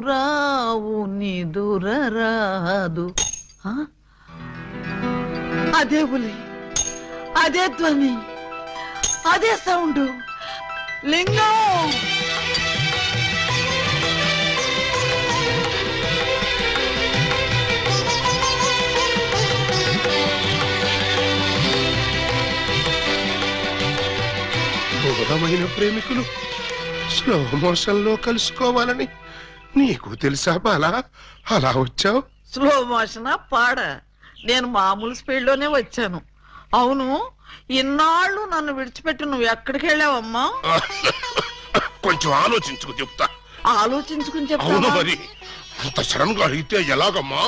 రావు నిదురరాదు. అదే బులి, అదే ధ్వని, అదే సౌండ్. లింగం దూరమైన ప్రేమికులు స్లో మోషన్ లో కలుసుకోవాలని నీకు తెలుసా బాలా? అలా వచ్చావు. స్లో మోషనా పాడ? నేను మామూలు స్పీడ్ లోనే వచ్చాను. అవును, ఇన్నాళ్ళు నన్ను విడిచిపెట్టి నువ్వు ఎక్కడికి వెళ్ళావమ్మా? కొంచెం ఆలోచించుకు చెప్తా. ఆలోచించుకుని అవును చెప్తా. మరి అంత సడన్ గా అడిగితే ఎలాగమ్మా?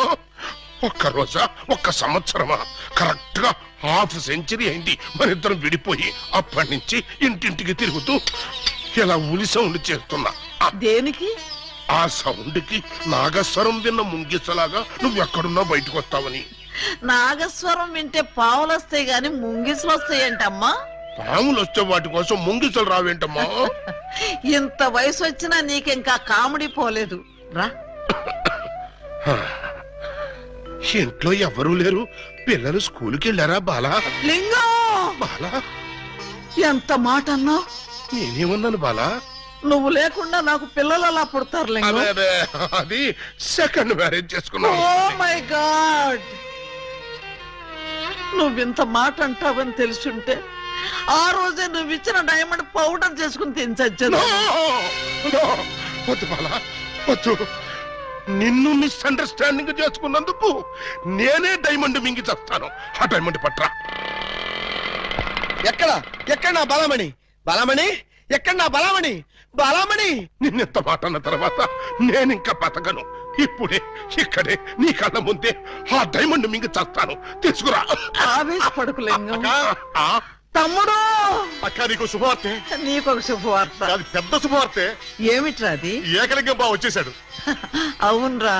ఒక్క రోజా, ఒక్క సంవత్సరమా? కరెక్ట్ గా హాఫ్ సెంచరీ అయింది మన ఇద్దరం విడిపోయి. అప్పటి నుంచి ఇంటింటికి తిరుగుతూ ఇలా ఉలి సౌండ్ చేస్తున్నా. దేనికి? ఆ సౌండ్ కి నాగస్వరం విన్న ముంగిసలాగా నువ్వెక్కడున్నా బయటకు వస్తావని. నాగస్వరం వింటే పావులు వస్తాయి గాని ముంగిసులు వస్తాయంటమ్మా. పాములు వచ్చే వాటి కోసం ముంగిసలు రావేంటమ్మా? ఇంత వయసు వచ్చినా నీకింకా కామెడీ పోలేదు రా. ఇంట్లో ఎవరూ లేరు. పిల్లలు స్కూల్కి వెళ్ళారా బాలా? లింగం, బాలా ఎంత మాట అన్నావు? నేనేమన్నాను బాలా? నువ్వు లేకుండా నాకు పిల్లలు అలా పుడతారు లింగం. అది సెకండ్ మ్యారేజ్ చేసుకున్నావు. ఓ మై గాడ్, నువ్వింత మాట అంటావని తెలుసుంటే ఆ రోజే నువ్వు ఇచ్చిన డైమండ్ పౌడర్ చేసుకుని తినచచ్చాను. వద్దు బాలా, వద్దు. నిన్ను మిస్అండర్స్టాండింగ్ చేసుకున్నందుకు నేనే డైమండ్ మింగి చేస్తాను. ఆ డైమండ్ పట్రా. ఎక్కడ ఎక్కడ నా బలమణి? బలమణి ఎక్కడ? నా బలమణి, బలమణి. నిన్నెంత మాట అన్న తర్వాత నేనింకా బతకను. ఇప్పుడే ఇక్కడే నీ కళ్ళ ముందే ఆ డైమండ్ మింగి చేస్తాను. తీసుకురా. ఆవేశపడకు లింగం. తమ్ముడు, అక్క నీకు శుభవార్తె. నీకొక శుభవార్త. అది పెద్ద శుభవార్తె. ఏమిట్రా అది? ఏకలింగం బావ వచ్చేసాడు. అవునరా,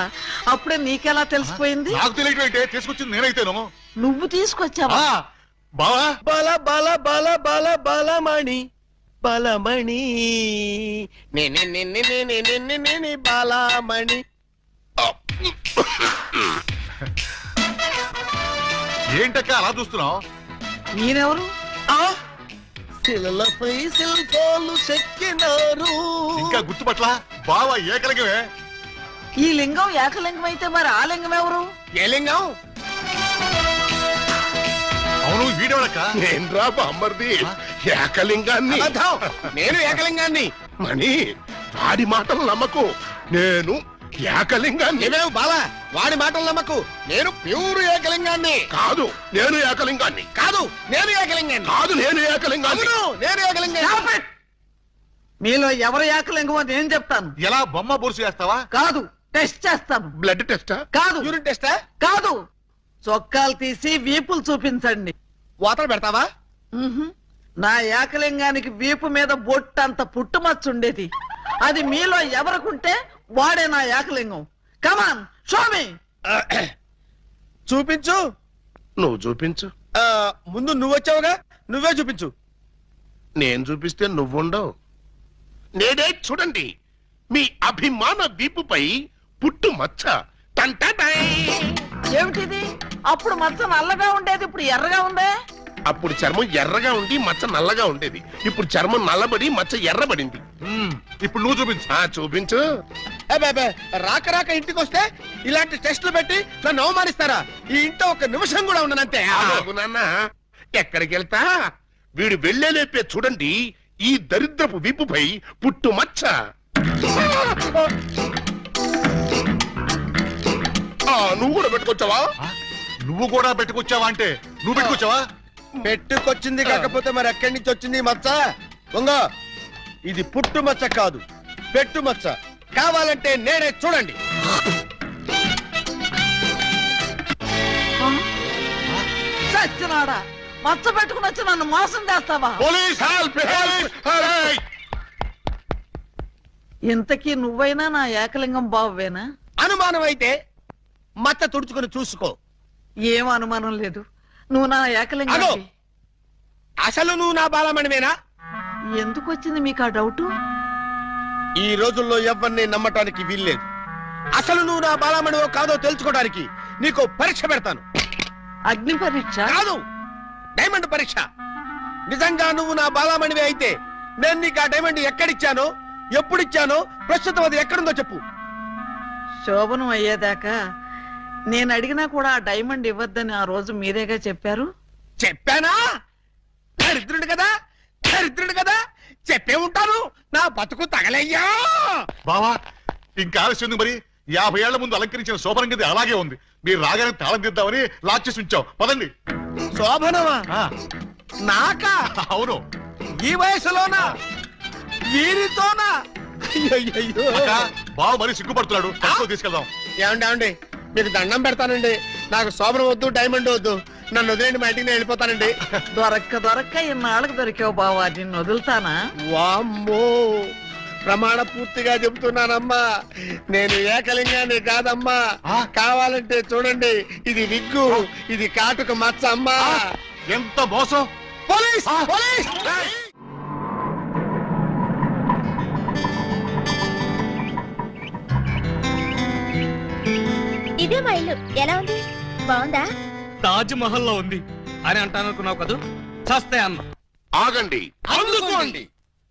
అప్పుడే నీకెలా తెలిసిపోయింది? నాకు తెలియటం ఏంటే, తీసుకొచ్చింది నేనైతేను. నువ్వు తీసుకొచ్చావా? బావా, బల బల బల బల బలమణి, బలమణి నేనే బలమణి. ఏంటక్క అలా చూస్తున్నావు? నేనెవరు? శిలలపై శిల్పాలు చెక్కినారు. ఇంకా గుర్తుపట్ల? బావా ఏకలింగమే. ఈ లింగం ఏకలింగం అయితే మరి ఆ లింగం ఎవరు? ఏ లింగం? అవును, వీడెవడక్క? నేను రా బామ్మర్ది, ఏకలింగాన్ని. నేను ఏకలింగాన్ని. మణి, వాడి మాటలు నమ్మకు. నేను ఏకలింగాన్ని. నువ్వేం బాలా, వాడి మాటలు నమ్మకు. నేను ప్యూర్ ఏకలింగాన్ని. కాదు, నేను ఏకలింగాన్ని. కాదు, నేను ఏకలింగాన్ని. కాదు, నేను ఏకలింగాన్ని. అవును, నేను ఏకలింగాన్ని. Stop it! మీలో ఎవరు ఏకలింగమో నేను చెప్తాను. ఎలా బొమ్మ బొరుసు చేస్తావా? కాదు, టెస్ట్ చేస్తాను. బ్లడ్ టెస్టా? కాదు. యూరిన్ టెస్టా? కాదు, చొక్కాలు తీసి వీపులు చూపించండి. వాతలు పెడతావా? నా ఏకలింగానికి వీపు మీద బొట్టంత పుట్టుమచ్చుండేది. అది మీలో ఎవరికుంటే వాడే నా ఏకలింగం. కమాన్, షో మీ. చూపించు. నువ్వు చూపించు. ముందు నువ్వు వచ్చావుగా, నువ్వే చూపించు. నేను చూపిస్తే నువ్వుండవు. నేనే చూడండి, మీ అభిమాన వీపుపై పుట్టు మచ్చ. ఏమిటిది? అప్పుడు మచ్చ నల్లగా ఉండేది, ఇప్పుడు ఎర్రగా ఉందే. అప్పుడు చర్మం ఎర్రగా ఉండి మచ్చ నల్లగా ఉండేది. ఇప్పుడు చర్మం నల్లబడి మచ్చ ఎర్రబడింది. ఇప్పుడు నువ్వు చూపించు. చూపించు. రాక రాక ఇంటికి వస్తే ఇలాంటి టెస్టులు పెట్టి నన్ను అవమానిస్తారా? ఈ ఇంట్లో ఒక నిమిషం కూడా ఉండనంతే. నాన్న, ఎక్కడికి వెళ్తా? వీడు వెళ్ళేలేపే చూడండి ఈ దరిద్రపు వీపుపై పుట్టు మచ్చ. నువ్వు కూడా పెట్టుకొచ్చావా? నువ్వు కూడా పెట్టుకొచ్చావా అంటే నువ్వు పెట్టుకొచ్చావా? పెట్టుకొచ్చింది కాకపోతే మరి ఎక్కడి నుంచి వచ్చింది మచ్చ? ఉంగో, ఇది పుట్టు మచ్చ కాదు, పెట్టు మచ్చ. కావాలంటే నేనే చూడండి. చచ్చినాడా, మచ్చ పెట్టుకుని వచ్చి నన్ను మోసం చేస్తావా? Police help! ఇంతకీ నువ్వైనా నా ఏకలింగం బావేనా? అనుమానం అయితే మచ్చ తుడుచుకుని చూసుకో. ఏం అనుమానం లేదు, నువ్వు నా ఏకలింగం. అసలు నువ్వు నా బాలమణివేనా? ఎందుకు వచ్చింది మీకు ఆ డౌట్? ఈ రోజుల్లో ఎవరిని నమ్మటానికి వీల్లేదు. అసలు నువ్వు నా బాలమణివో కాదో తెలుసుకోవడానికి నీకు పరీక్ష పెడతాను. అగ్ని పరీక్ష కాదు, డైమండ్ పరీక్ష. నిజంగా నువ్వు నా బాలమణివే అయితే నేను నీకు ఆ డైమండ్ ఎక్కడిచ్చానో, ఎప్పుడిచ్చానో, ప్రస్తుతం అది ఎక్కడుందో చెప్పు. శోభనం అయ్యేదాకా నేను అడిగినా కూడా ఆ డైమండ్ ఇవ్వద్దని ఆ రోజు మీరేగా చెప్పారు. చెప్పానా? దరిద్రుడు కదా, దరిద్రుడు కదా, చెప్పే ఉంటాను. నా బతుకు తగలయ్యా. బావా ఇంకా ఆలస్యం మరి 50 ఏళ్ల ముందు అలంకరించిన శోభనం గది అలాగే ఉంది. మీరు రాగానే తాళం తీద్దామని లాక్ చేసి ఉంచాం. పదండి. శోభనమా? ఆ, నాకా? అవును. ఈ వయసులోనా? వీరితోనా? అయ్యయ్యయ్యో. అక్క, బావ మరీ సిగ్గుపడుతున్నాడు. తక్కువ తీసుకెళ్దాం. ఏమండి మీకు దండం పెడతానండి. నాకు శోభనం వద్దు, డైమండ్ వద్దు. నన్ను వదిలేండి, మా ఇంటికి నేను వెళ్ళిపోతానండి. దొరక్క ఇన్నాళ్ళకి దొరికావు బావా, నిన్ను వదులుతానా? వామ్మో, ప్రమాణ పూర్తిగా చెబుతున్నానమ్మా, నేను ఏకలింగాన్ని కాదమ్మా. కావాలంటే చూడండి, ఇది విగ్గు, ఇది కాటుక మచ్చ అమ్మా. ఎంత మోసం! పోలీస్! పోలీస్! ఇదే మా ఇల్లు. ఎలా ఉంది? బాగుందా? తాజ్ మహల్ లో ఉంది అని అంటాననుకున్నావు కదూ? చస్తే అన్న. ఆగండి. అందుకోండి.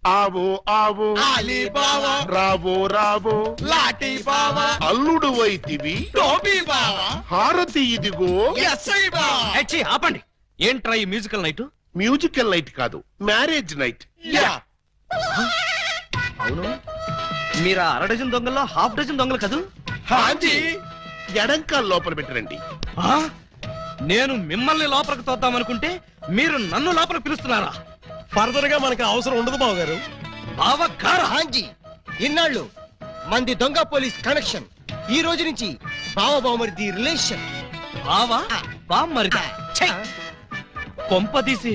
ఆవో ఆవో అలీబాబా, రావో రావో లాఠీ బావా, అల్లుడు వైతివి టోపీ బావా, హారతి ఇదిగో. ఎస్ఐ బావా. ఏచ్చి, ఆపండి. ఏంట్రా ఈ మ్యూజికల్ నైట్? మ్యూజికల్ నైట్ కాదు, మ్యారేజ్ నైట్. యా. అవును, మీరు ఆ 1/2 డజన్ దొంగల్లో 1/2 డజన్ దొంగలు కదూ? హాజీ. ఎడంకాల్ లోపల పెట్టరండి. ఆ? నేను మిమ్మల్ని లోపలికి తోద్దామనుకుంటే మీరు నన్ను లోపలికి పిలుస్తున్నారా? ఫర్దర్ గా మనకి అవసరం ఉండదు బావగారు. బావగారా? హాంజీ, ఇన్నాళ్ళు మంది దొంగ పోలీస్ కనెక్షన్, ఈ రోజు నుంచి బావ బావమరిది రిలేషన్. బావా బామ్మరిదా? ఛై! కొంపదీసి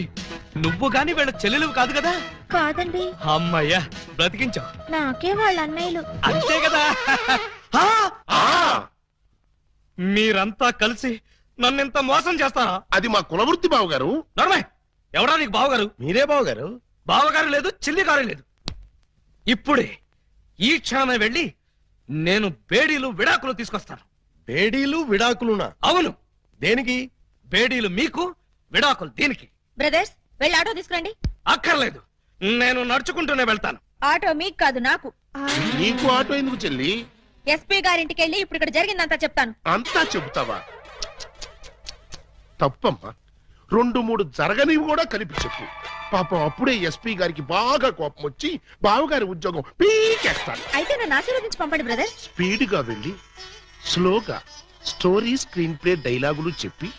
నువ్వు గాని వీళ్ళ చెల్లెలు కాదు కదా? కాదండి, అమ్మయ్యా, బ్రతికించావు. నాకే వాళ్ళ అన్నయ్యలు. అంతే కదా? ఆ! ఆ, మీరంతా కలిసి నన్నింత మోసం చేస్తారా? అది మా కులవృత్తి బావగారు. నర్మయ్, ఎవడా నీకు బావగారు? మీరే బావగారు. బావగారు లేదు, చిల్లిగారు లేదు. ఇప్పుడే ఈ క్షణమే వెళ్ళి నేను బేడీలు విడాకులు తీసుకొస్తాను. బేడీలు విడాకులునా? అవును, దేనికి? బేడీలు మీకు, విడాకులు దీనికి. బ్రదర్స్, వెళ్ళి ఆటో తీసుకురండి. అక్కర్లేదు, నేను నడుచుకుంటూనే వెళ్తాను. ఆటో మీకు కాదు, నాకు. నీకు ఆటో ఎందుకు చెల్లి? ఎస్పీ గారింటికి వెళ్ళి ఇప్పుడు ఇక్కడ జరిగిందంతా చెప్తాను. అంతా చెబుతావా? తప్పమ్మా, 2-3 జరగనివి కూడా కలిపి చెప్పు. పాపం అప్పుడే ఎస్పీ గారికి బాగా కోపం వచ్చి బావగారి ఉద్యోగం పీకేస్తాడు. అయితే నన్ను ఆశీర్వదించి పంపండి బ్రదర్. స్పీడ్గా వెళ్ళి స్లోగా స్టోరీ, స్క్రీన్ ప్లే, డైలాగులు చెప్పి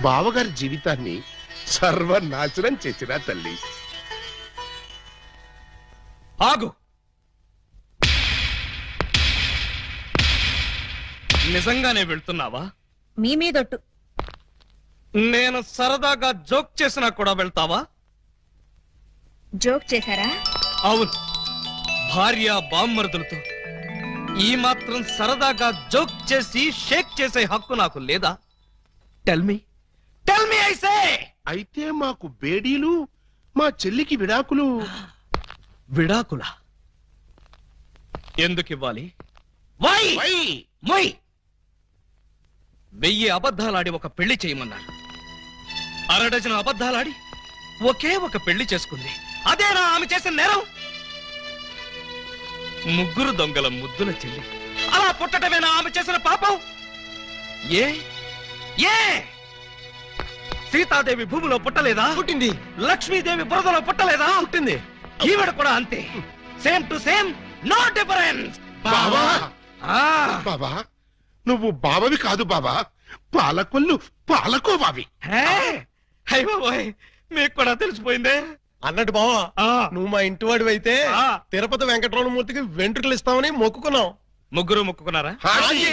బావగారి జీవితాన్ని సర్వనాశనం చేసినా తల్లి. ఆగు. నిజంగానే వెళ్తున్నావా? మీ మీదొట్టు. నేను సరదాగా జోక్ చేసినా కూడా వెళ్తావా? జోక్ చేశారా? అవును, భార్య బామ్మరుదులతో ఈ మాత్రం సరదాగా జోక్ చేసి షేక్ చేసే హక్కు నాకు లేదా? టెల్ మీ ఐసే. అయితే మాకు బేడీలు, మా చెల్లికి విడాకులు. విడాకుల ఎందుకు ఇవ్వాలి? వై? మొయ్. 1000 అబద్ధాలాడి ఒక పెళ్లి చేయమన్నారు. 1/2 డజన్ అబద్ధాలాడి ఒకే ఒక పెళ్లి చేసుకుంది. అదేనా ఆమె చేసిన నేరం? 3 దొంగల ముద్దుల చెల్లి అలా పుట్టటమేనా ఆమె చేసిన పాపం? ఏ ఏ సీతాదేవి భూమిలో పుట్టలేదా? పుట్టింది. లక్ష్మీదేవి బురదలో పుట్టలేదా? పుట్టింది. ఈవిడ కూడా అంతే. Same to same, no difference. బావా, ఆ బాబా, నువ్వు బావవి కాదు బాబా, పాలకొల్లు పాలకోబావి. అయ్య బాబోయ్, మీకు కూడా తెలిసిపోయిందే. అన్నట్టు బావా, ఆ, నువ్వు మా ఇంటి వాడివి అయితే ఆ. తిరుపతి వెంకటరమణమూర్తికి వెంట్రుకలు ఇస్తామని మొక్కుకున్నాం. ముగ్గురు మొక్కుకున్నారా? హాజీ.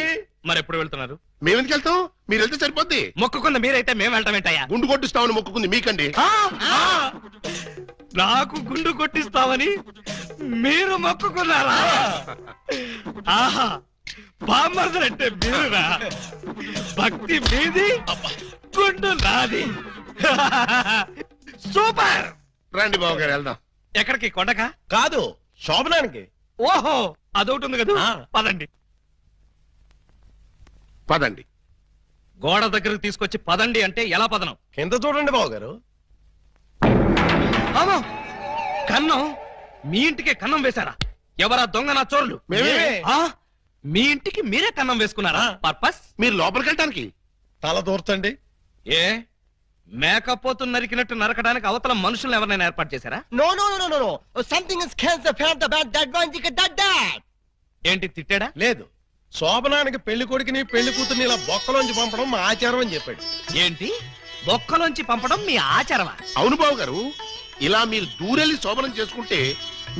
మరి ఎప్పుడు వెళ్తున్నారు? మేమెందుకు వెళ్తాం? మీరు వెళ్తే సరిపోద్ది. మొక్కుకున్న మీరైతే మేము వెళ్ళటం ఏంటయ్యా? గుండు కొట్టిస్తామని మొక్కుకుంది మీకండి. ఆ, ఆ, నాకు గుండు కొట్టిస్తామని మీరు మొక్కుకున్నారా? ఆహా, బామ్మర్దలంటే మీరురా. భక్తి మీది, గుండు నాది. సూపర్. రండి బావగారు వెళ్దాం. ఎక్కడికి? కొండకా? కాదు, శోభనానికి. ఓహో, అదొకటి ఉంది కదా. ఆ. పదండి. పదండి. గోడ దగ్గరకు తీసుకొచ్చి పదండి అంటే ఎలా పదనం? కింద చూడండి బావగారు. అమ్మో! కన్నం? మీ ఇంటికి కన్నం వేశారా? ఎవరా దొంగ నా చోరులు? మేమే. ఆ? మీ ఇంటికి మీరే కన్నం వేసుకున్నారా? పర్పస్? మీరు లోపలికి వెళ్ళటానికి. తల దూర్చండి. ఏ మేకపోతు నరికినట్టు నరకడానికి అవతల మనుషులను ఎవరైనా ఏర్పాటు చేశారా? No no no no no something is cancer fat the bad that one దిక్ దట్ దట్. ఏంటి తిట్టాడా? లేదు, శోభనానికి పెళ్లి కొడుకుని పెళ్లి కూతుర్ని ఇలా బొక్కలోంచి పంపడం మా ఆచారం అని చెప్పాడు. ఏంటి బొక్కలోంచి పంపడం మీ ఆచారమా? అవును బాబు గారు, ఇలా మీరు దూరెళ్ళి శోభనం చేసుకుంటే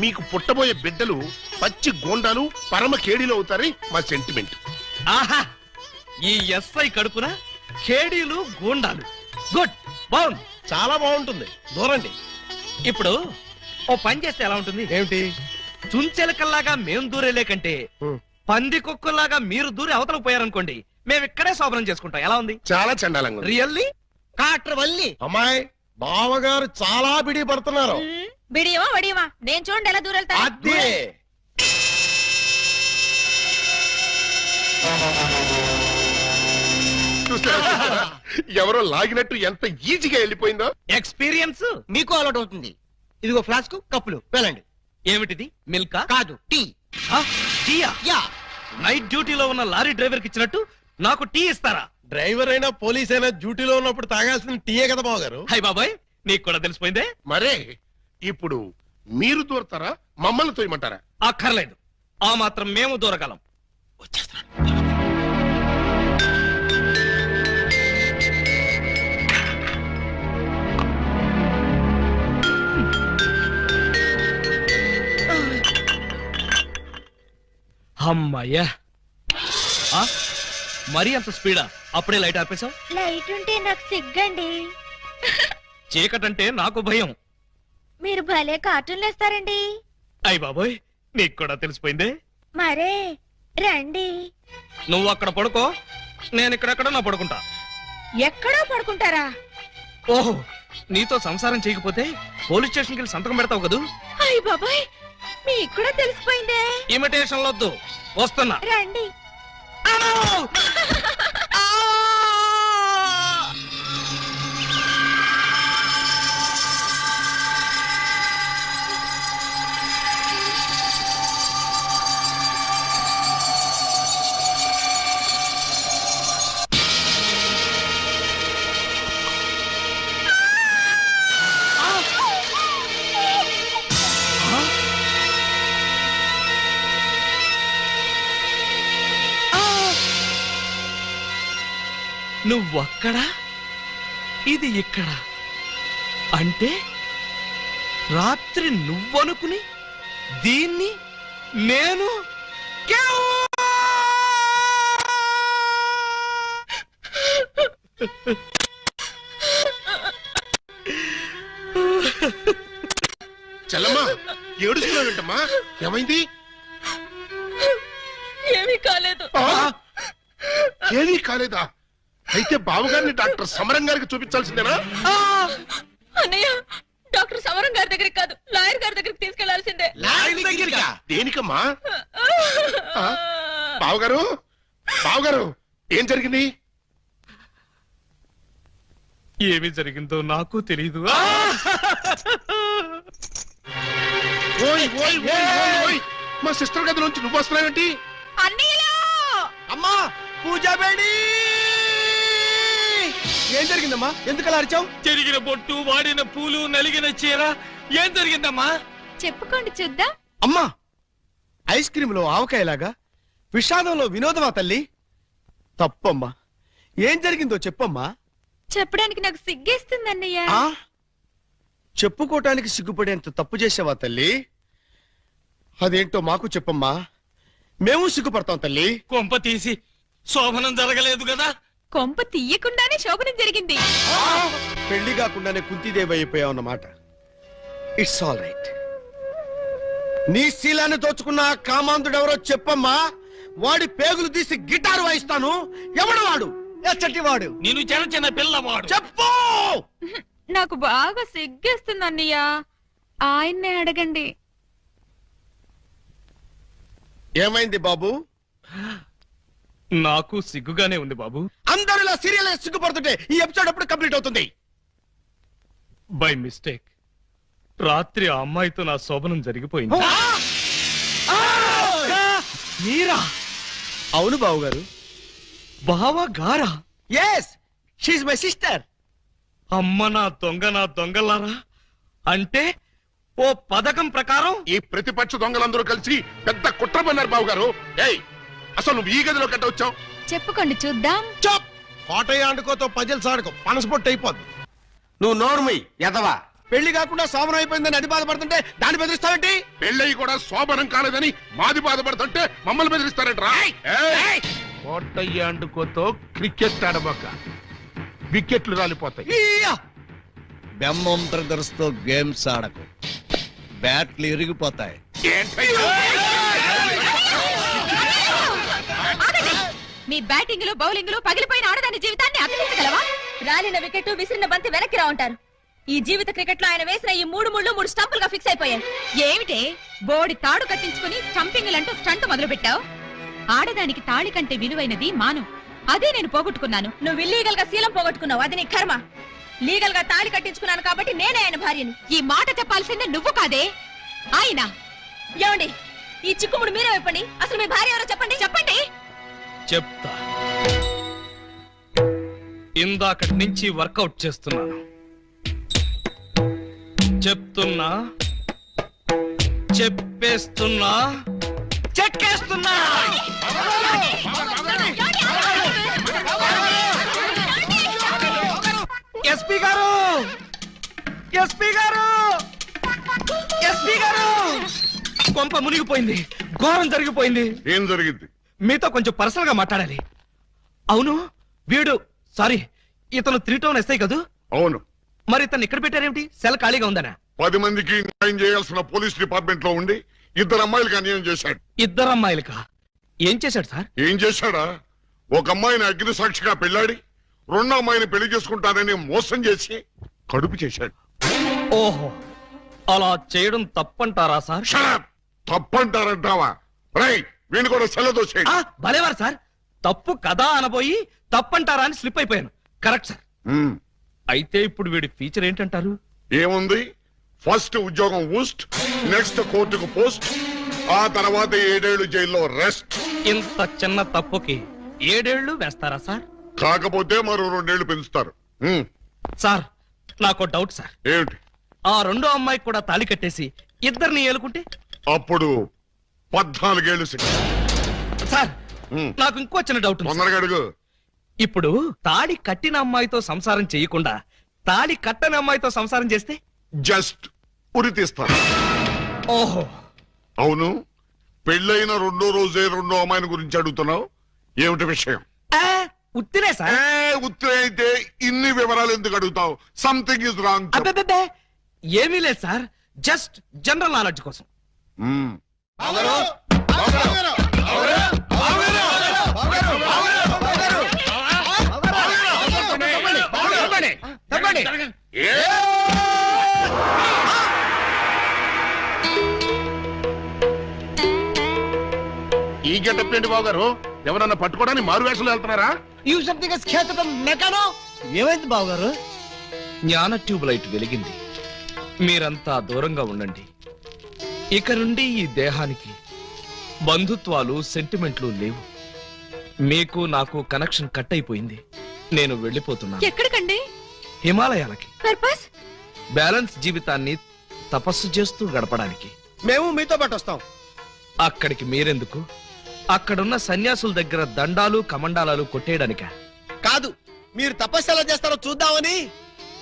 మీకు పుట్టబోయే బిడ్డలు పచ్చి గోండాలు పరమ కేడీలు అవుతారని మా సెంటిమెంట్. ఆహా! ఈ ఎస్ఐ కడుపున కేడీలు గూండాలు. గుడ్, బాగుంది. చాలా బాగుంటుంది, దూరండి. ఇప్పుడు ఓ పని చేస్తే ఎలా ఉంటుంది? ఏమిటి? చుంచెలకల్లాగా మేం దూరేలే కంటే పంది కుక్కల్లాగా మీరు దూరి అవతలకు పోయారనుకోండి, మేము ఇక్కడే శోభనం చేసుకుంటాం. ఎలా ఉంది? చాలా చండాలంగా ఉంది. రియల్లీ? కాట్ర వల్లి. అమ్మాయి, బావగారు చాలా బిడి పడుతున్నారు. బిడియమా వడియమా నేను చూడండి ఎలా దూరెళ్తా. అదే చూసారా? ఎవరో లాగినట్టు ఎంత ఈజీగా వెళ్ళిపోయిందో. ఎక్స్పీరియన్స్ మీకు అలవాటు అవుతుంది. ఇదిగో ఫ్లాస్క్ కప్పులు వెళ్ళండి. ఏమిటిది? మిల్కా? కాదు టీ. టీయా? యా. నైట్ డ్యూటీలో ఉన్న లారీ డ్రైవర్ కి ఇచ్చినట్టు నాకు టీ ఇస్తారా? డ్రైవర్ అయినా పోలీస్ అయినా డ్యూటీలో ఉన్నప్పుడు తాగాల్సిన టీయే కదా బావగారు. హై బాబాయ్, నీకు కూడా తెలిసిపోయిందే. మరే ఇప్పుడు మీరు దూరతారా, మమ్మల్ని తోయమంటారా? అక్కర్లేదు, ఆ మాత్రం మేము దూరగలం. వచ్చేస్తున్నాను. అమ్మయ్యా! మరీ అంత స్పీడా? అప్పుడే లైట్ ఆపేశావు? లైట్ ఉంటే నాకు సిగ్గండి. చీకటంటే నాకు భయం. మీరు భలే కార్టూన్లు వేస్తారండి. అయ్ బాబోయ్, నీకు కూడా తెలిసిపోయిందే. మరే రండి. నువ్వు అక్కడ పడుకో, నేను ఇక్కడెక్కడ నా పడుకుంటా. ఎక్కడో పడుకుంటారా? ఓహో, నీతో సంసారం చేయకపోతే పోలీస్ స్టేషన్కి వెళ్ళి సంతకం పెడతావు కదూ. అయ్య బాబాయ్, మీకు కూడా తెలిసిపోయిందే. ఇమిటేషన్ వద్దు, వస్తున్నా. రండి. నువ్వక్కడ, ఇది ఇక్కడ. అంటే రాత్రి నువ్వనుకుని దీన్ని నేను చెల్లమ్మా, ఏడుస్తున్నావేంటమ్మా? ఏమైంది? ఏమీ కాలేదు. ఏమీ కాలేదా? అయితే బావగారిని డాక్టర్ సమరం గారికి చూపించాల్సిందేనా? అన్నయ్య, డాక్టర్ సమరం గారి దగ్గరికి కాదు, లాయర్ గారి దగ్గరికి తీసుకెళ్లాల్సిందే. దేనికమ్మా? బావగారు, బావగారు, ఏం జరిగింది? ఏమి జరిగిందో నాకు తెలీదు. ఓయ్ ఓయ్ ఓయ్ ఓయ్ ఓయ్, మా సిస్టర్ గది నుంచి నువ్వు వస్తున్నావేంటి? అమ్మా, పూజ బేడి. ఏం జరిగిందమ్మా? ఎందుకు అలా అరిచావు? చెరిగిన బొట్టు, వాడిన పూలు, నలిగిన చీర. ఏం జరిగిందమ్మా? చెప్పుకోండి చూద్దాం. అమ్మా, ఐస్ క్రీమ్ లో ఆవకాయలాగా విషాదంలో వినోదమా తల్లి? తప్పమ్మా, ఏం జరిగిందో చెప్పమ్మా. చెప్పడానికి నాకు సిగ్గేస్తుంది అన్నయ్య. ఆ? చెప్పుకోటానికి సిగ్గుపడేంత తప్పు చేసావా తల్లి? అదేంటో మాకు చెప్పమ్మా, మేము సిగ్గుపడతాం తల్లి. కొంప తీసి శోభనం జరగలేదు కదా? కొంప తీయకుండానే శోభనం జరిగింది. పెళ్లి కాకుండానే కుంతిదేవి అయిపోయావు అన్నమాట. It's all right. నీ శీలాన్ని దోచుకున్న ఆ కామాంధుడెవరో చెప్పమ్మా. వాడి పేగులు తీసి గిటారు వాయిస్తాను. ఎవడు వాడు? ఎచ్చటి వాడు? నేను చిన్న చిన్న పిల్లవాడు. చెప్పు. నాకు బాగా సిగ్గేస్తుంది అన్నయ్య, ఆయన్నే అడగండి. ఏమైంది బాబు? నాకు సిగ్గుగానే ఉంది బాబు. అందరూ ఇలా సీరియల్ సిగ్గుపడుతుంటే ఈ ఎపిసోడ్ ఎప్పుడు కంప్లీట్ అవుతుంది? బై మిస్టేక్ రాత్రి ఆ అమ్మాయితో నా శోభనం జరిగిపోయింది. మీరా? అవును బావగారు. బావా గారా? Yes, she my sister. అమ్మ నా దొంగలారా. అంటే ఓ పథకం ప్రకారం ఈ ప్రతిపక్ష దొంగలందరూ కలిసి పెద్ద కుట్ర పన్నారు బాబు గారు. ఏయ్, అసలు నువ్వు ఈ గదిలో కట్ట వచ్చావు? చెప్పుకోండి చూద్దాం. చాప్! కోటయ్య ఆడుకోతో పజిల్స్ ఆడుకో, పనసపొట్టు అయిపోద్ది. నువ్వు నోర్మై ఎదవా. పెళ్లి కాకుండా సోమరం అయిపోయిందని అది బాధపడుతుంటే దాన్ని బెదిరిస్తావేంటి? పెళ్ళయి కూడా శోభనం కాలేదని మాది బాధపడుతుంటే మమ్మల్ని బెదిరిస్తారంటరా? కోటయ్య అండుకోతో క్రికెట్ ఆడబోక వికెట్లు రాలిపోతాయి. ఈయ్యా! బెమ్మం బ్రదర్స్ తో గేమ్స్ ఆడకు, బ్యాట్లు ఇరిగిపోతాయి. ఏంటయ్యా? మీ బ్యాటింగ్ లో బౌలింగ్ లో పగిలిపోయిన ఆడదాని జీవితాన్ని అతికించగలవా? రాలిన వికెట్ విసిరిన బంతి వెనక్కి రా ఉంటారు. ఈ జీవిత క్రికెట్ లో ఆయన వేసిన ఈ 3 ముళ్ళు 3 స్టంపులుగా ఫిక్స్ అయిపోయాయి. ఏమిటే బోడి తాడు కట్టించుకుని స్టంపింగ్లంటూ స్టంట్ మొదలు పెట్టావు? ఆడదానికి తాళి కంటే విలువైనది మాను. అదే నేను పోగొట్టుకున్నాను. నువ్వు ఇల్లీగల్ గా శీలం పోగొట్టుకున్నావు, అది నీ కర్మ. లీగల్ గా తాళి కట్టించుకున్నాను కాబట్టి నేనే ఆయన భార్యను. ఈ మాట చెప్పాల్సిందే నువ్వు కాదే ఆయన. ఏమండి, ఈ చిక్కుముడు మీరే చెప్పండి. అసలు మీ భార్య ఎవరో చెప్పండి. చెప్పండి. చెప్తా. ఇందాకటి నుంచి వర్కౌట్ చేస్తున్నాను. చెప్తున్నా, చెప్పేస్తున్నా, చెక్కేస్తున్నా. ఎస్పీ గారు, ఎస్పీ గారు, ఎస్పీ గారు! కొంప మునిగిపోయింది, ఘోరం జరిగిపోయింది. ఏం జరిగింది? మీతో కొంచెం పర్సనల్ గా మాట్లాడాలి. అవును, వీడు సారీ ఇతను 3 టౌన్ ఎస్ఐ కదూ? అవును. మరి ఇతను ఇక్కడ పెట్టారేమిటి? సెల్ ఖాళీగా ఉందనా? 10 మందికి న్యాయం చేయాల్సిన పోలీస్ డిపార్ట్మెంట్ లో ఉండి 2 అమ్మాయిలకి అన్యాయం చేశాడు. 2 అమ్మాయిలకా? ఏం చేశాడు సార్? ఏం చేశాడా? ఒక అమ్మాయిని అగ్ని సాక్షిగా పెళ్ళాడి 2వ అమ్మాయిని పెళ్లి చేసుకుంటానని మోసం చేసి కడుపు చేశాడు. ఓహో, అలా చేయడం తప్పంటారా సార్? షడప్! తప్పంటారంటావా? రై, వీణు కూడా సెల్లదోసేయండి. భలేవారు సార్, తప్పు కదా అనబోయి తప్పంటారా అని స్లిప్ అయిపోయాను. Correct sir. అయితే ఇప్పుడు వీడి ఫీచర్ ఏంటంటారు? ఏముంది? ఫస్ట్ ఉద్యోగం ఊస్ట్, నెక్స్ట్ కోర్టుకు పోస్ట్, ఆ తర్వాత 7 ఏళ్లు జైల్లో రెస్ట్. ఇంత చిన్న తప్పుకి 7 ఏళ్లు వేస్తారా సార్? కాకపోతే మరో 2 ఏళ్లు పెంచుతారు. సార్, నాకు డౌట్ సార్. ఏమిటి? ఆ 2వ అమ్మాయికి కూడా తాళి కట్టేసి 2ని ఏలుకుంటే? అప్పుడు 14 ఏళ్లు శిక్ష. సార్, నాకు ఇంకో చిన్న డౌట్ ఉంది. తొందరగా అడుగు. ఇప్పుడు తాళి కట్టిన అమ్మాయితో సంసారం చేయకుండా తాళి కట్టని అమ్మాయితో సంసారం చేస్తే? జస్ట్ ఉరి తీస్తారు. ఓహో, అవును. పెళ్ళైన 2వ రోజే 2వ అమ్మాయిని గురించి అడుగుతున్నావు. ఏమిటి విషయం? ఉత్తినే సార్. ఉత్తరే అయితే ఇన్ని వివరాలు ఎందుకు అడుగుతావు? Something is wrong. అబ్బే, ఏమీ లేదు సార్, జస్ట్ జనరల్ నాలెడ్జ్ కోసం. ఈ గెటప్ ఏంటి బాబు గారు? ఎవరన్నా పట్టుకోవడానికి మారు వేషాలు వెళ్తున్నారా? ఏమైంది బావగారు? జ్ఞాన ట్యూబ్ లైట్ వెలిగింది. మీరంతా దూరంగా ఉండండి. ఇక నుండి ఈ దేహానికి బంధుత్వాలు, సెంటిమెంట్లు లేవు. మీకు నాకు కనెక్షన్ కట్ అయిపోయింది. నేను వెళ్ళిపోతున్నాను. ఎక్కడికండి? హిమాలయాలకి. పర్పస్? బ్యాలెన్స్ జీవితాన్ని తపస్సు చేస్తూ గడపడానికి. మేము మీతో పాటు వస్తాం. అక్కడికి మీరెందుకు? అక్కడున్న సన్యాసుల దగ్గర దండాలు కమండాలాలు కొట్టేయడానిక? కాదు, మీరు తపస్సు ఎలా చేస్తారో చూద్దామని.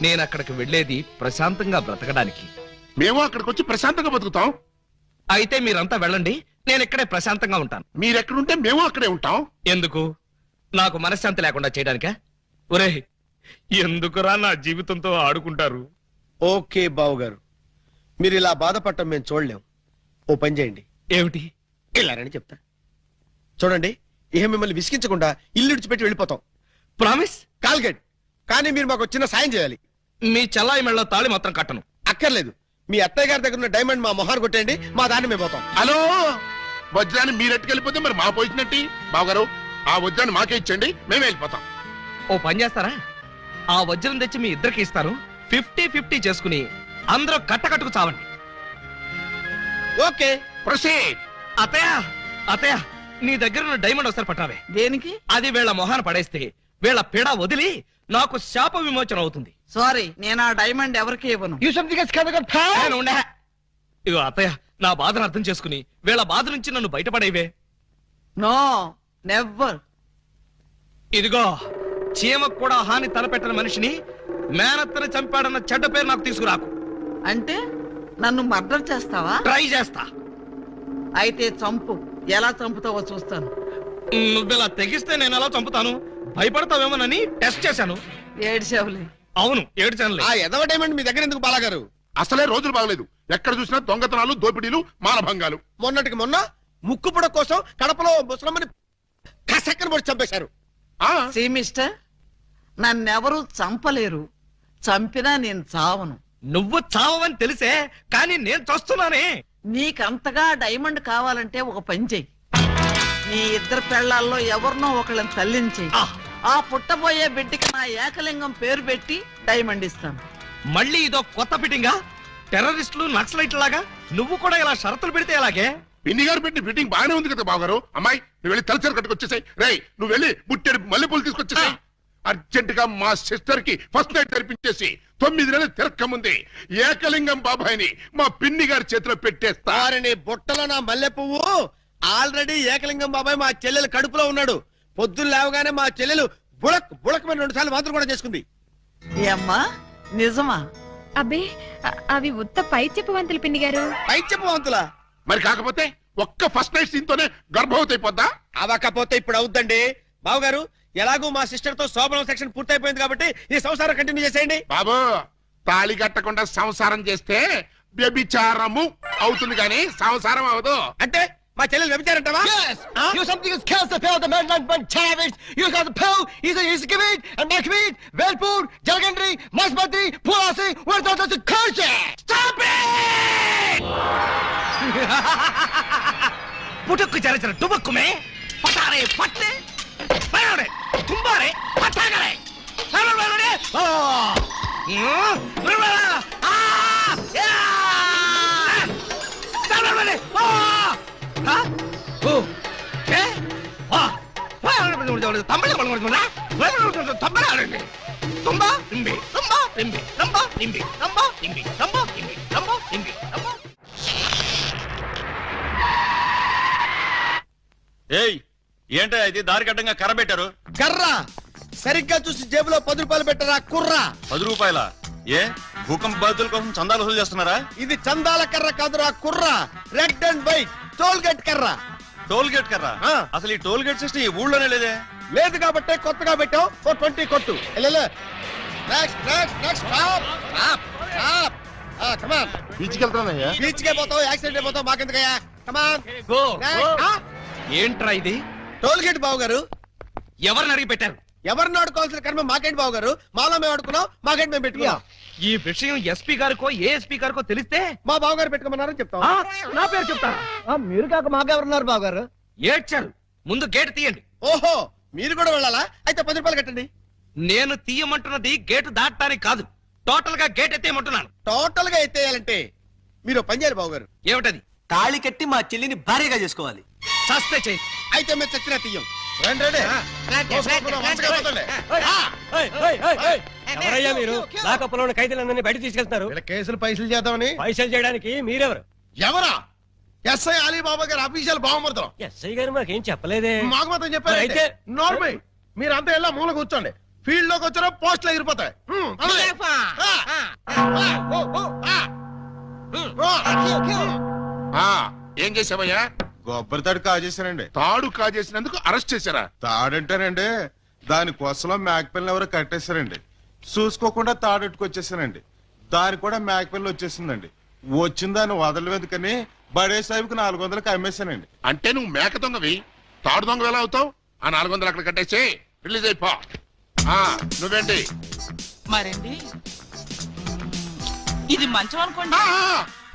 నేను అక్కడికి వెళ్ళేది ప్రశాంతంగా బ్రతకడానికి. మేము అక్కడికి వచ్చి ప్రశాంతంగా బతుకుతాం. అయితే మీరంతా వెళ్ళండి, నేను ఇక్కడే ప్రశాంతంగా ఉంటాను. మీరెక్కడుంటే మేము అక్కడే ఉంటాం. ఎందుకు? నాకు మనశ్శాంతి లేకుండా చేయడానికా? ఒరే, ఎందుకురా నా జీవితంతో ఆడుకుంటారు? ఓకే బావగారు, మీరు ఇలా బాధపడటం మేము చూడలేం. ఓ పని చేయండి. ఏమిటి? వెళ్ళారని చెప్తా. చూడండి, ఇహ మిమ్మల్ని విసిగించకుండా ఇల్లు విడిచిపెట్టి వెళ్ళిపోతాం. ప్రామిస్? కాల్గెట్. కానీ మీరు మాకు చిన్న సాయం చేయాలి. మీ చల్లాయి మెళ్ళ తాళి మాత్రం కట్టను. అక్కర్లేదు, మీ అత్తయ్య గారి దగ్గర ఉన్న డైమండ్ మా మొహాన్ని కొట్టేయండి, మా దాన్ని మేము పోతాం. హలో, వజ్రాన్ని మీరెట్టుకెళ్ళిపోతే మరి మా పోయినట్టి. బావగారు, ఆ వజ్రాన్ని మాకే ఇచ్చండి, మేమే వెళ్ళిపోతాం. ఓ పని చేస్తారా, ఆ వజ్రం తెచ్చి మీ ఇద్దరికి ఇస్తాను, 50-50 చేసుకుని అందరూ కట్టకట్టుకు చావండి. Okay proceed. అతయ్య అతయ్య, నీ దగ్గర ఉన్న డైమండ్ ఒకసారి పట్టావే. దేనికి? అది వీళ్ళ మొహాన పడేస్తే వీళ్ళ పీడ వదిలి నాకు శాప విమోచన అవుతుంది. సారీ, నేను ఆ డైమండ్ ఎవరికి ఇవ్వను. You something else kind of నేను ఉండే. ఇగో అత్తయ్య, నా బాధను అర్థం చేసుకుని వీళ్ళ బాధ నుంచి నన్ను బయటపడేవే. No never. ఇదిగో, చీమకు కూడా హాని తలపెట్టిన మనిషిని మేనత్తని చంపాడన్న చెడ్డ పేరు నాకు తీసుకురాకు. అంటే నన్ను మర్డర్ చేస్తావా? ట్రై చేస్తా. అయితే చంపు. ఎలా చంపుతావో చూస్తాను. నువ్వెలా తెగిస్తే నేను ఎలా చంపుతాను? భయపడతావేమోనని టెస్ట్ చేశాను. ఏడ్చావులే. అవును, ఏడ్చానులే. ఆ ఎదవ డైమండ్ మీ దగ్గర ఎందుకు బాలాగారు? అసలే రోజులు బాగలేదు. ఎక్కడ చూసినా దొంగతనాలు, దోపిడీలు, మానభంగాలు. మొన్నటికి మొన్న ముక్కుపుడ కోసం కడపలో ముసలమ్మని కసక్కన పొడి చంపేశారు. ఆ సీ మిస్టర్, నన్నెవరూ చంపలేరు. చంపినా నేను చావను. నువ్వు చావని తెలిసే, కానీ నేను చస్తున్నానే. నీకంతగా డైమండ్ కావాలంటే ఒక పని చెయ్యి. నీ ఇద్దరు పెళ్లాల్లో ఎవరినో ఒకళ్ళని తల్లించేయి. ఆ. ఆ పుట్టబోయే బిడ్డకి నా ఏకలింగం పేరు పెట్టి డైమండ్ ఇస్తాను. మళ్ళీ ఇదో కొత్త ఫిట్టింగా? టెర్రరిస్టులు, నక్సలైట్ లాగా నువ్వు కూడా ఇలా షరతులు పెడితే ఎలాగే? పిన్ని గారు పెట్టిన ఫిట్టింగ్ బాగానే ఉంది కదా బావగారు. అమ్మాయి, నువ్వు వెళ్ళి తలచరు కట్టుకొచ్చేసాయి. రేయ్, నువ్వు వెళ్ళి బుట్టెడు మల్లెపూలు తీసుకొచ్చేసాయి. అర్జెంట్ గా మా సిస్టర్ కి ఫస్ట్ నైట్ తెరిపించేసి 9 నెలలు తిరక్కముంది ఏకలింగం బాబాయిని మా పిన్ని గారి చేతిలో పెట్టేస్తా. వారిని బుట్టలో నా మల్లె పువ్వు. ఆల్రెడీ ఏకలింగం బాబాయ్ మా చెల్లెలు కడుపులో ఉన్నాడు. పొద్దున్న లేవగానే మా చెల్లెలు బుడక్ బుడకమైన 2 సార్లు మాత్రం కూడా చేసుకుంది. ఏమ్మా, నిజమా? అబ్బే, అవి ఉత్త పై చెప్పవంతులు పిన్ని గారు. పైచెప్పవంతులా? మరి కాకపోతే ఒక్క ఫస్ట్ నైట్ సీన్ తోనే గర్భవతి అయిపోద్దా? అవకపోతే ఇప్పుడు అవుద్దండి. బావగారు, ఎలాగూ మా సిస్టర్ తో శోభనం సెక్షన్ పూర్తయిపోయింది కాబట్టి ఈ సంసారం కంటిన్యూ చేసేయండి. బాబు, తాళి కట్టకుండా సంసారం చేస్తే వ్యభిచారము అవుతుంది కానీ సంసారం అవదు. అంటే మా చెల్లెలు వ్యభిచారంటావా? Yes! You something else kills the pill, the man one Chavez. You got the pill, he's a Kavit, and Nakavit, Velpur, Jalgandri, Masbati, Pulasi, where's the curse? Stop it! పుట్టుకు చరచర టుబక్కుమే పటారే పట్టే పయోడే తుంబారే పటాగలే సరవలడే ఆ రవల ఆ యా సరవలడే ఆ హ ఓ ఏ ఆ తమిళ పలగొడుతున్నా తమిళ తుంబా ఇంబి తుంబా ఇంబి తుంబా ఇంబి తుంబా ఇంబి తుంబా ఇంబి తుంబా ఇంబి తుంబా. ఏయ్, ఏంటో ఇది దారి కట్టంగా కర్ర పెట్టారు? కర్ర సరిగ్గా చూసి జేబులో 10 రూపాయలు పెట్టరా కుర్రా. 10 రూపాయల? ఏ భూకంప బాధితుల కోసం చందాలు వసూలు చేస్తున్నారా? ఇది చందాల కర్ర కాదురా కుర్రా. Red and white toll gate కర్ర. టోల్ గేట్ కర్ర? ఆ. అసలు ఈ టోల్ గేట్ సిస్టమ్ ఈ ఊళ్ళోనే లేదే. లేదు కాబట్టి కొత్తగా పెట్టాం. 20 కొట్టు. Next next next stop stop stop. Come on. బీచ్కి వెళ్తానయ్యా. బీచ్ కే పోతావు, యాక్సిడెంట్ అయిపోతావు, మాకెందుకయ్యా? కమాన్. గో ఏంట్రా ఇది? టోల్ గేట్ బావు గారు. ఎవరిని అడిగి పెట్టారు? ఎవరిని ఆడుకోవాల్సిన కర్మ మాకేంటి బావు గారు? మాలో మేము ఆడుకున్నాం, మాకేంటి మేము పెట్టుకున్నాం. ఈ విషయం ఎస్పీ గారికో ఏఎస్పీ గారికో తెలిస్తే మా బావు గారు పెట్టుకోమన్నారని చెప్తాం. ఆ, నా పేరు చెప్తారా? మీరు కాక మాకెవరున్నారు బాబు గారు? ఏడ్చారు. ముందు గేటు తీయండి. ఓహో, మీరు కూడా వెళ్ళాలా? అయితే 10 రూపాయలు కట్టండి. నేను తీయమంటున్నది గేటు దాటడానికి కాదు, టోటల్ గా గేట్ ఎత్తేయమంటున్నాను. టోటల్ గా ఎత్తేయాలంటే మీరు పని చేయాలి బావు గారు. ఏమిటది? తాళి కట్టి మా చెల్లిని భార్యగా చేసుకోవాలి. చస్తే చెయ్యి. అయితే మేము చచ్చినా తీయం. ఎవరయ్యా మీరు? లాకప్పులో ఉన్న ఖైదీలందరినీ బయట తీసుకెళ్తున్నారు. కేసులు పైసలు చేద్దామని. పైసలు చేయడానికి మీరెవరు? ఎవరా? ఎస్ఐ అలీబాబా గారు అఫీషియల్ బావమరుతాం. ఎస్ఐ గారు మాకేం చెప్పలేదే. మాకు మాత్రం చెప్పారు. మరి అయితే నార్మల్ మీరంతా ఎలా మూల కూర్చోండి. ఫీల్డ్ లోకి వచ్చారో పోస్టులు ఎగిరిపోతాయి. ఏం చేసావయ్యా? కొబ్బరి తాడు కాజేశానండి. తాడు కాజేసినందుకు అరెస్ట్ చేశారా? తాడంటారండి, దాని కోసలో మేకపిల్లని ఎవరో కట్టేశారండి. చూసుకోకుండా తాడెట్టుకొచ్చేసానండి. దాని కూడా మేకపిల్ల వచ్చేసిందండి. వచ్చిన దాన్ని వదలవేదుకని బడే సాహిబ్కి 400కి అమ్మేశానండి. అంటే నువ్వు మేక దొంగవి, తాడు దొంగ ఎలా అవుతావు? ఆ 400 అక్కడ కట్టేసి రిలీజ్ అయిపో. నువ్వేంటి? మరండి ఇది మంచం అనుకోండి.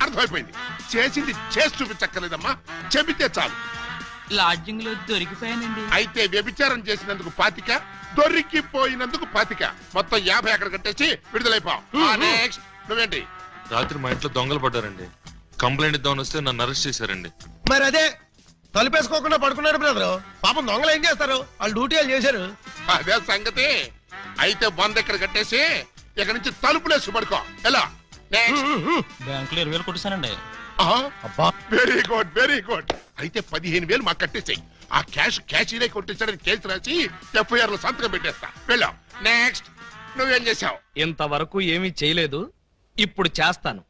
అర్థమైపోయింది. చేసింది చేసి చూపించక్కర్లేదమ్మా, చెబితే చాలు. లాడ్జింగ్ లో దొరికిపోయానండి. అయితే వ్యభిచారం చేసినందుకు 25, దొరికిపోయినందుకు 25, మొత్తం 50 అక్కడ కట్టేసి విడుదలైపో. నెక్స్ట్ నువ్వేంటి? రాత్రి మా ఇంట్లో దొంగలు పడ్డారండి. కంప్లైంట్ ఇద్దామని వస్తే నన్ను అరెస్ట్ చేశారండి. మరి అదే తలుపేసుకోకుండా పడుకున్నాడు బ్రదరు. పాపం దొంగలు ఏం చేస్తారు, వాళ్ళు డ్యూటీ వాళ్ళు చేశారు. అదే సంగతి. అయితే బంద్ ఎక్కడ కట్టేసి ఇక్కడ నుంచి తలుపులేసి పడుకో. ఎలా? నెక్స్ట్. బ్యాంకులో 20,000 కొట్టేశానండి. Very good, very good. అయితే 15,000 మాకు కట్టేసాయి. ఆ క్యాషీలే కొట్టేసాడని కేసు రాసి FIR లో సంతకం పెట్టేస్తా. వెళ్ళాం. నెక్స్ట్ నువ్వేం చేసావు? ఇంతవరకు ఏమీ చేయలేదు, ఇప్పుడు చేస్తాను.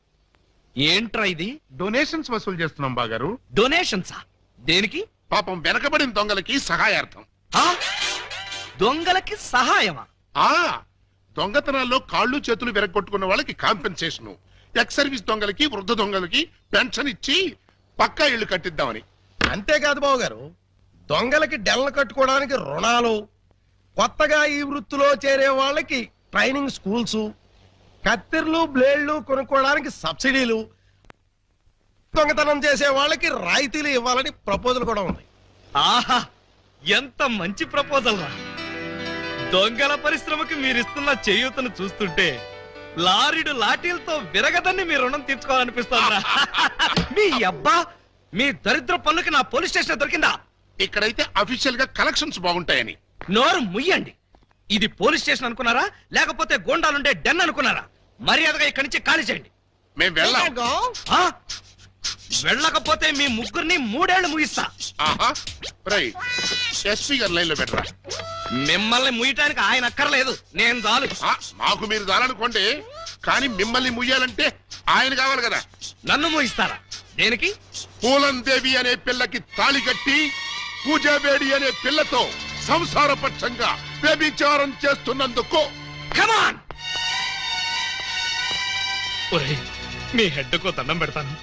ఏంట్రా ఇది? డొనేషన్స్ వసూలు చేస్తున్నాం బాగారు. డొనేషన్సా? దేనికి? పాపం వెనకబడిన దొంగలకి సహాయార్థం. దొంగలకి సహాయమా? ఆ దొంగతనాల్లో కాళ్ళు చేతులు విరగొట్టుకున్న వాళ్ళకి కాంపెన్సేషన్, ఎక్స్ సర్వీస్ దొంగలకి, వృద్ధ దొంగలకి పెన్షన్ ఇచ్చి పక్కా ఇళ్లు కట్టిద్దామని. అంతేకాదు బాబు గారు, దొంగలకి డెల్ల కట్టుకోవడానికి రుణాలు, కొత్తగా ఈ వృత్తిలో చేరే వాళ్ళకి ట్రైనింగ్ స్కూల్స్, కత్తిర్లు బ్లేడ్లు కొనుక్కోవడానికి సబ్సిడీలు, దొంగతనం చేసే వాళ్ళకి రాయితీలు ఇవ్వాలని ప్రపోజల్ కూడా ఉంది. ఆహా, ఎంత మంచి ప్రపోజల్ రా! దొంగల పరిశ్రమకి మీరిస్తున్న చేయూతను చూస్తుంటే లారీడు లాఠీలతో విరగదని మీ రుణం తీర్చుకోవాలనిపిస్తోందిరా. మీ అబ్బా, మీ దరిద్ర పనులకి నా పోలీస్ స్టేషన్ దొరికిందా? ఇక్కడైతే అఫీషియల్ గా కలెక్షన్స్ బాగుంటాయని. నోరు ముయ్యండి. ఇది పోలీస్ స్టేషన్ అనుకున్నారా, లేకపోతే గోండాలుండే డెన్ అనుకున్నారా? మర్యాదగా ఇక్కడి నుంచి ఖాళీ చేయండి. మేము వెళ్ళాం. ఆ? వెళ్ళకపోతే మీ ముగ్గురిని 3 ఏళ్లు ముగిస్తా. ఎస్పీ గారు లైన్ లో పెట్టరా. మిమ్మల్ని ముయ్యటానికి ఆయన అక్కర్లేదు, నేను చాలు. మాకు మీరు చాలనుకోండి, కానీ మిమ్మల్ని ముయ్యాలంటే ఆయన కావాలి కదా. నన్ను ముగిస్తారా? దేనికి? పూలందేవి అనే పిల్లకి తాళి కట్టి పూజాబేడి అనే పిల్లతో సంసారపక్షంగా వ్యభిచారం చేస్తున్నందుకు. కమాన్! ఒరేయ్, మీ హెడ్కో దండం పెడతాను.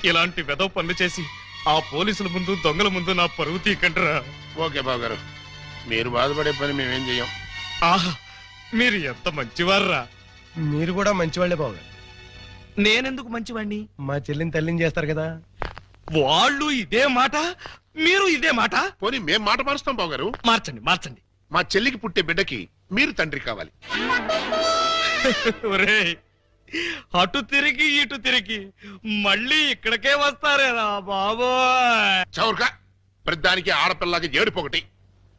ఇలాంటి వెదవ పనులు చేసి ఆ పోలీసుల ముందు, దొంగల ముందు నా పరువు తీకంటరా. ఓకే బాబు గారు, మీరు బాధపడే పని మేమేం చెయ్యం. ఆహా, మీరు ఎంత మంచివారా. మీరు కూడా మంచివాళ్లే బాబు గారు. నేనెందుకు మంచివాణ్ణి? మా చెల్లిని తల్లిని చేస్తారు కదా. వాళ్ళు ఇదే మాట, మీరు ఇదే మాట. పోనీ మేం మాట మారుస్తాం బాబు గారు. మార్చండి, మార్చండి. మా చెల్లికి పుట్టే బిడ్డకి మీరు తండ్రి కావాలి. ఒరేయ్, అటు తిరిగి ఇటు తిరిగి మళ్ళీ ఇక్కడికే వస్తారేరా బాబోయ్. చౌర్గా ప్రతిదానికి ఆడపిల్లకి ఏడుపొకటి.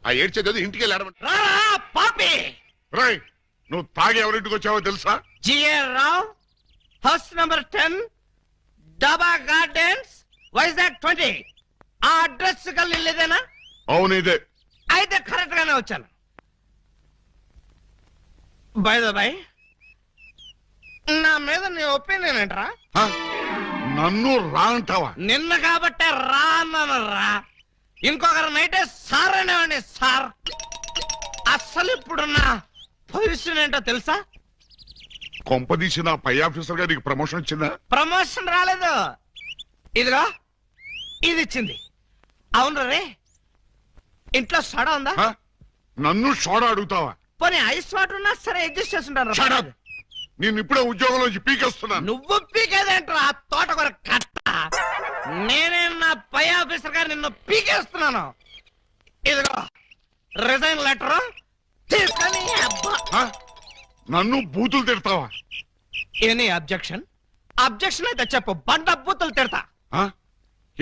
ఆ ఏడ్చేది ఇంటికి వెళ్ళాడమంట. పాపి, నువ్వు తాగి ఎవరింటికి వచ్చావో తెలుసా? జిఆర్ రావు, హౌస్ నంబర్ 10, డబా గార్డెన్స్, వైజాగ్ 20. ఆ అడ్రస్ కలిదేనా? అవును ఇదే. అయితే కరెక్ట్ గానే వచ్చాను. బై ద బై, నా మీద నీ ఒపీనియన్ ఏంట్రా? నన్ను రా అంటావా? నిన్న కాబట్టే రా అన్నాను రా. ఇంకొకరు నైటే సార్ అనేవాడిని సార్. అస్సలు ఇప్పుడున్న పొజిషన్ ఏంటో తెలుసా? కొంపదీసిన పై ఆఫీసర్ గా నీకు ప్రమోషన్ వచ్చిందా? ప్రమోషన్ రాలేదు, ఇదిగో ఇది ఇచ్చింది. అవును రే, ఇంట్లో సోడా ఉందా? నన్ను సోడా అడుగుతావా? పోనీ ఐస్ వాటర్ ఉన్నా సరే అడ్జస్ట్ చేస్తుంటాను. నేను ఇప్పుడే ఉద్యోగంలోంచి పీకేస్తున్నాను. నువ్వు పీకేదేంట్రా తోటకూర కట్ట? నేనే నా పై ఆఫీసర్ గారు నిన్ను పీకేస్తున్నాను. ఇదిగో రిజైన్ లెటర్ తీసుకొని. నన్ను బూతులు తిడతావా? Any objection? అబ్జెక్షన్ అయితే చెప్పు, బండ బూతులు తిడతా.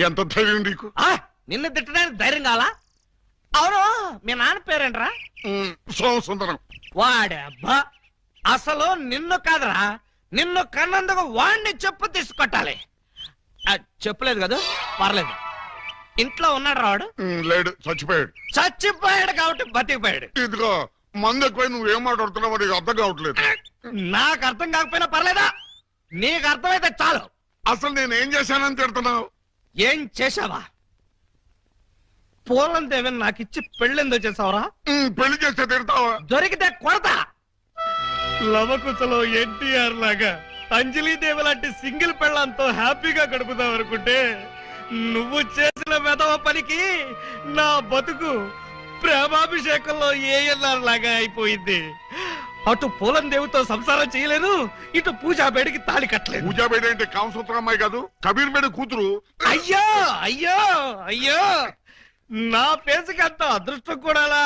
ఎంత ధైర్యం నీకు? నిన్ను తిట్టడానికి ధైర్యం కావాలా? అవును, మీ నాన్న పేరేంట్రా? సోమసుందరం. వాడబ్బా, అసలు నిన్ను కాదురా, నిన్ను కన్నందుకు వాడిని చెప్పు తీసుకొట్టాలి. చెప్పలేదు కదా, పర్లేదు. ఇంట్లో ఉన్నాడు రావాడు? లేడు, చచ్చిపోయాడు. చచ్చిపోయాడు కాబట్టి బతికిపోయాడు. ఇదిగో మందు ఎక్కువ నువ్వేం మాట్లాడుతున్నావు నీకు అర్థం కావట్లేదు. నాకు అర్థం కాకపోయినా పర్లేదా? నీకు అర్థమైతే చాలు. అసలు నేను ఏం చేశానని తిడుతున్నావు? ఏం చేశావా? పూలం దేవిని నాకు ఇచ్చి పెళ్ళెందో చేసావురా? పెళ్లి చేస్తే తిడతావా? దొరికితే కొడతా. లవకుశలో ఎన్టీఆర్ లాగా అంజలీదేవి లాంటి సింగిల్ పెళ్ళంతో హ్యాపీగా గడుపుదాం అనుకుంటే నువ్వు చేసిన వెధవ పనికి నా బతుకు ప్రేమాభిషేకంలో ఏఎన్ఆర్ లాగా అయిపోయింది. అటు పూలం దేవితో సంసారం చేయలేను, ఇటు పూజాబేడికి తాళి కట్టలేదు. పూజాబేడి అంటే కామసూత్ర అమ్మాయి కాదు, కబీర్ బేడి కూతురు. అయ్యో అయ్యో అయ్యో, నా ఫేస్కి అంత అదృష్టం కూడాలా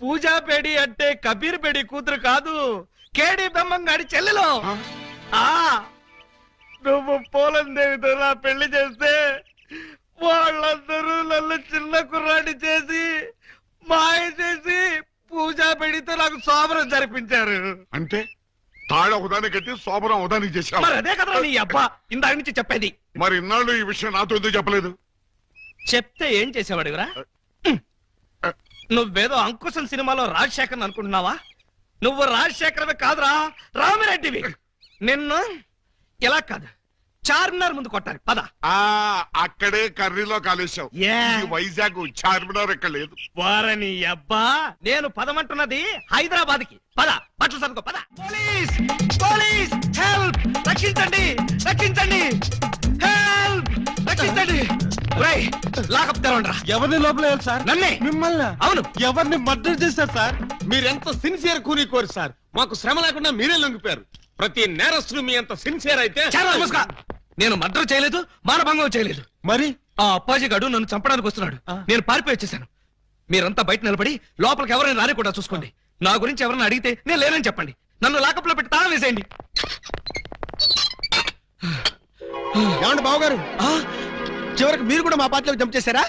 పూజా పేడి అంటే కబీర్ పేడి కూతురు కాదు, కేడి బ్రహ్మంగాడి చెల్లెలు. ఆ నువ్వు పోలం దేవితో నా పెళ్లి చేస్తే వాళ్ళందరూ నన్ను చిన్న కుర్రాడి చేసి మాయ చేసి పూజా పేడితో నాకు సోమరం జరిపించారు. అంటే తాళ ఉదాని కట్టి సోమరం ఉదానికి చేశావు. మరి అదే కదా నీ అబ్బా ఇందాక నుంచి చెప్పేది. మరి ఇన్నాళ్ళు ఈ విషయం నాతో ఎందుకు చెప్పలేదు? చెప్తే ఏం చేసేవాడివిరా? నువ్వేదో అంకుశం సినిమాలో రాజశేఖర్ అనుకుంటున్నావా? నువ్వు రాజశేఖరమే కాదురా, రామిరెడ్డివి. నిన్ను ఇలా కాదు, చార్మినార్ ముందు కొట్టాలి. పద. అక్కడే కర్రీలో కాలేశావు. వైజాగ్ చార్మినార్ ఎక్కడ లేదు. వారని అబ్బా, నేను పదమంటున్నది హైదరాబాద్ కి. పద, బట్టలు సర్దుకో. పద. Police, police, help! రక్షించండి, రక్షించండి, హెల్ప్! రక్షించండి. లాకప్ తెరవండిరా. ఎవరిని లోపల సార్? నన్నే. మిమ్మల్ని? అవును. ఎవరిని మర్డర్ చేశారు సార్? మీరెంత సిన్సియర్ కూని కోరు సార్. మాకు శ్రమ లేకుండా మీరే లొంగిపోయారు. ప్రతి నేరస్తులు మీ అంత సిన్సియర్ అయితే. నేను మర్డర్ చేయలేదు, మానభంగం చేయలేదు. మరి ఆ అప్పాజీ గడు నన్ను చంపడానికి వస్తున్నాడు. నేను పారిపోయి వచ్చేసాను. మీరంతా బయట నిలబడి లోపలికి ఎవరైనా రాని కూడా చూసుకోండి. నా గురించి ఎవరైనా అడిగితే నేను లేనని చెప్పండి. నన్ను లాకప్ లో పెట్టి తాళం వేసేయండి. ఏమండి బావగారు, చివరికి మీరు కూడా మా పార్టీలో జంప్ చేశారా?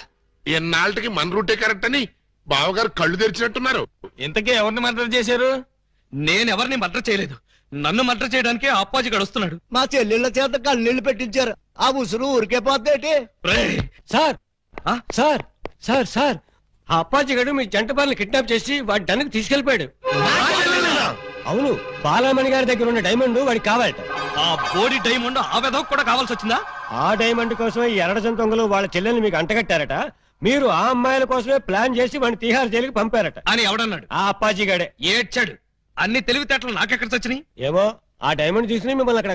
ఎన్నాళ్ళకి మన రూటే కరెక్ట్ అని బావగారు కళ్ళు తెరిచినట్టున్నారు. ఇంతకీ ఎవరిని మర్డర్ చేశారు? నేను ఎవరిని మర్డర్ చేయలేదు. నన్ను మర్డర్ చేయడానికి ఆ అప్పాజీ గడు వస్తున్నాడు. మా చెల్లెళ్ళ చేత కళ్ళీళ్ళు పెట్టించారు. ఆ ఉసురు ఊరికే పోద్దేటి? సార్ సార్ సార్ సార్ ఆ అప్పాజీ గడు మీ జంట బాలని కిడ్నాప్ చేసి వాడి డన్కి తీసుకెళ్లిపోయాడు. అవును, బాలమణి గారి దగ్గర ఉన్న డైమండ్ వాడికి కావాలట. ఆ బోడి డైమండ్ ఆ వెధవ కూడా కావాల్సి వచ్చిందా? ఆ డైమండ్ కోసమే ఎర్రజం దొంగలు వాళ్ళ చెల్లెల్ని మీకు అంటగట్టారట. మీరు ఆ అమ్మాయిల కోసమే ప్లాన్ చేసి వాడిని తీహార్ జైలుకి పంపారట అని ఎవడన్నాడు? ఆ అప్పాజీ గడే. ఏడ్చాడు. అన్ని తెలివితేటలు నాకెక్కడ చచ్చినాయి? ఏమో ఆ డైమండ్ తీసుకుని మిమ్మల్ని అక్కడ